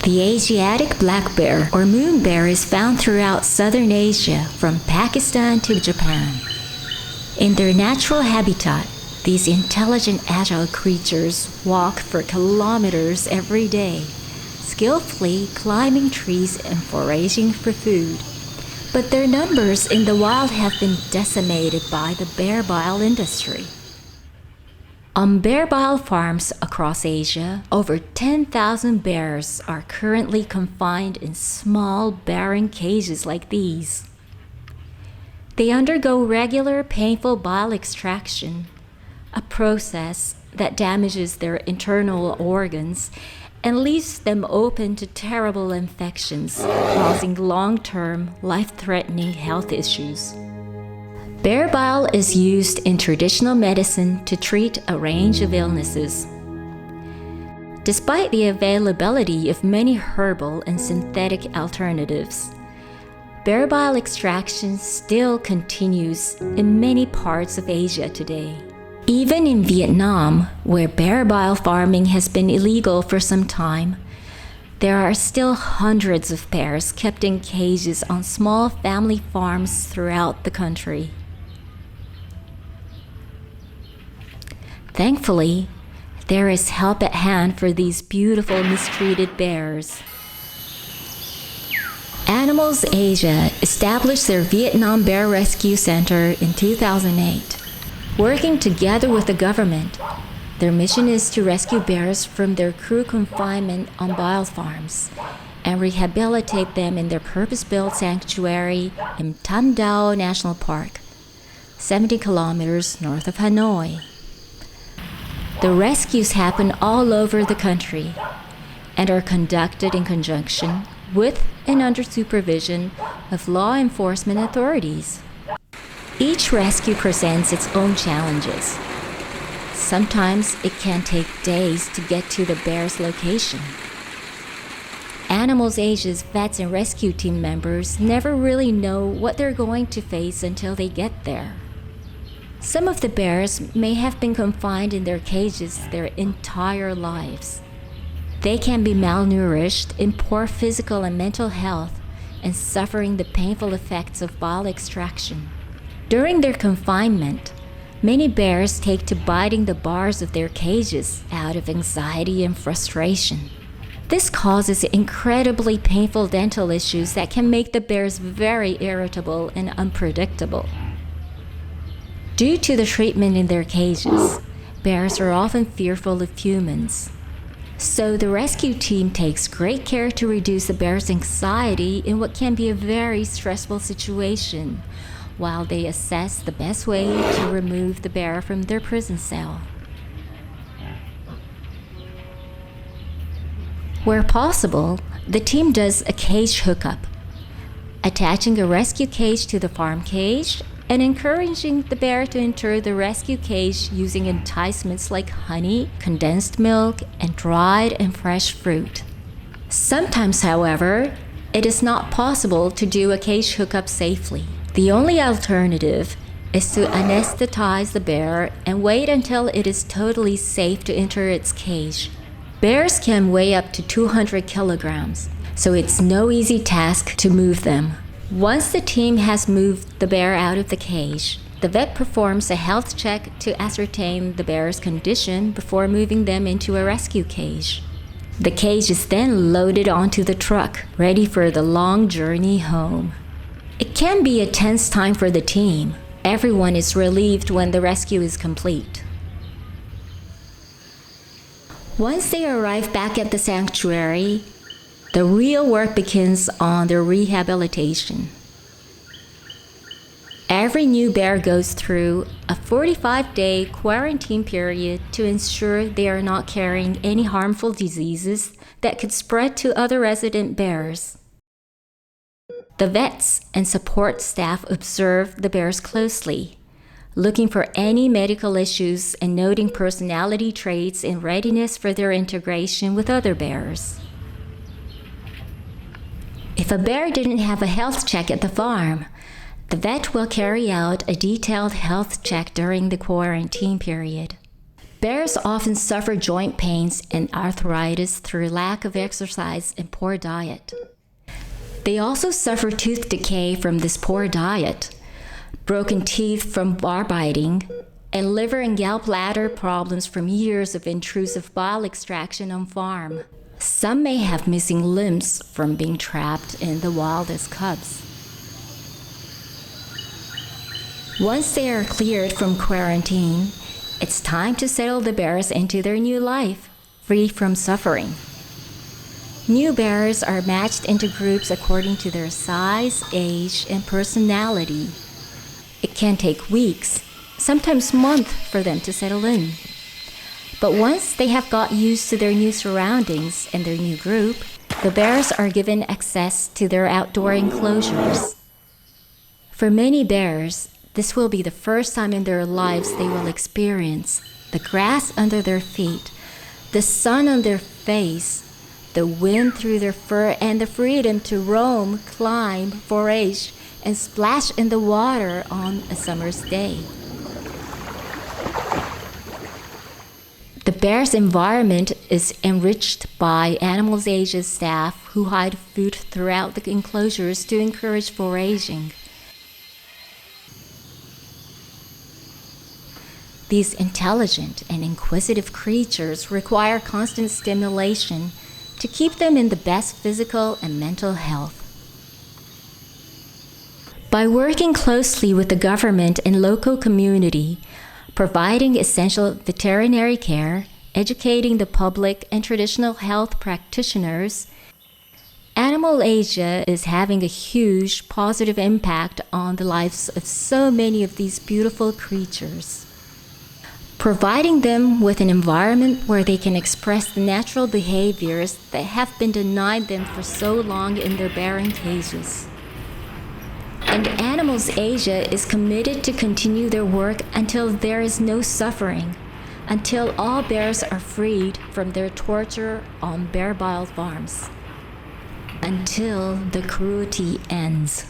The Asiatic black bear or moon bear is found throughout southern Asia from Pakistan to Japan. In their natural habitat, these intelligent, agile creatures walk for kilometers every day, skillfully climbing trees and foraging for food. But their numbers in the wild have been decimated by the bear bile industry. On bear bile farms across Asia, over 10,000 bears are currently confined in small, barren cages like these. They undergo regular, painful bile extraction, a process that damages their internal organs and leaves them open to terrible infections, causing long-term, life-threatening health issues. Bear bile is used in traditional medicine to treat a range of illnesses. Despite the availability of many herbal and synthetic alternatives, bear bile extraction still continues in many parts of Asia today. Even in Vietnam, where bear bile farming has been illegal for some time, there are still hundreds of bears kept in cages on small family farms throughout the country. Thankfully, there is help at hand for these beautiful mistreated bears. AnimalsAsia established their Vietnam Bear Rescue Center in 2008. Working together with the government, their mission is to rescue bears from their cruel confinement on bile farms and rehabilitate them in their purpose-built sanctuary in Tam Dao National Park, 70 kilometers north of Hanoi. The rescues happen all over the country and are conducted in conjunction with and under supervision of law enforcement authorities. Each rescue presents its own challenges. Sometimes it can take days to get to the bear's location. AnimalsAsia's vets and rescue team members never really know what they're going to face until they get there. Some of the bears may have been confined in their cages their entire lives. They can be malnourished, in poor physical and mental health, and suffering the painful effects of bile extraction. During their confinement, many bears take to biting the bars of their cages out of anxiety and frustration. This causes incredibly painful dental issues that can make the bears very irritable and unpredictable. Due to the treatment in their cages, bears are often fearful of humans. So the rescue team takes great care to reduce the bear's anxiety in what can be a very stressful situation, while they assess the best way to remove the bear from their prison cell. Where possible, the team does a cage hookup, attaching a rescue cage to the farm cage and encouraging the bear to enter the rescue cage using enticements like honey, condensed milk, and dried and fresh fruit. Sometimes, however, it is not possible to do a cage hookup safely. The only alternative is to anesthetize the bear and wait until it is totally safe to enter its cage. Bears can weigh up to 200 kilograms, so it's no easy task to move them. Once the team has moved the bear out of the cage, the vet performs a health check to ascertain the bear's condition before moving them into a rescue cage. The cage is then loaded onto the truck, ready for the long journey home. It can be a tense time for the team. Everyone is relieved when the rescue is complete. Once they arrive back at the sanctuary, the real work begins on their rehabilitation. Every new bear goes through a 45-day quarantine period to ensure they are not carrying any harmful diseases that could spread to other resident bears. The vets and support staff observe the bears closely, looking for any medical issues and noting personality traits in readiness for their integration with other bears. If a bear didn't have a health check at the farm, the vet will carry out a detailed health check during the quarantine period. Bears often suffer joint pains and arthritis through lack of exercise and poor diet. They also suffer tooth decay from this poor diet, broken teeth from bar biting, and liver and gallbladder problems from years of intrusive bile extraction on farm. Some may have missing limbs from being trapped in the wild as cubs. Once they are cleared from quarantine, it's time to settle the bears into their new life, free from suffering. New bears are matched into groups according to their size, age, and personality. It can take weeks, sometimes months, for them to settle in. But once they have got used to their new surroundings and their new group, the bears are given access to their outdoor enclosures. For many bears, this will be the first time in their lives they will experience the grass under their feet, the sun on their face, the wind through their fur, and the freedom to roam, climb, forage, and splash in the water on a summer's day. The bear's environment is enriched by AnimalsAsia staff who hide food throughout the enclosures to encourage foraging. These intelligent and inquisitive creatures require constant stimulation to keep them in the best physical and mental health. By working closely with the government and local community, providing essential veterinary care, educating the public and traditional health practitioners, AnimalsAsia is having a huge positive impact on the lives of so many of these beautiful creatures. Providing them with an environment where they can express the natural behaviors that have been denied them for so long in their barren cages. And AnimalsAsia is committed to continue their work until there is no suffering, until all bears are freed from their torture on bear bile farms, until the cruelty ends.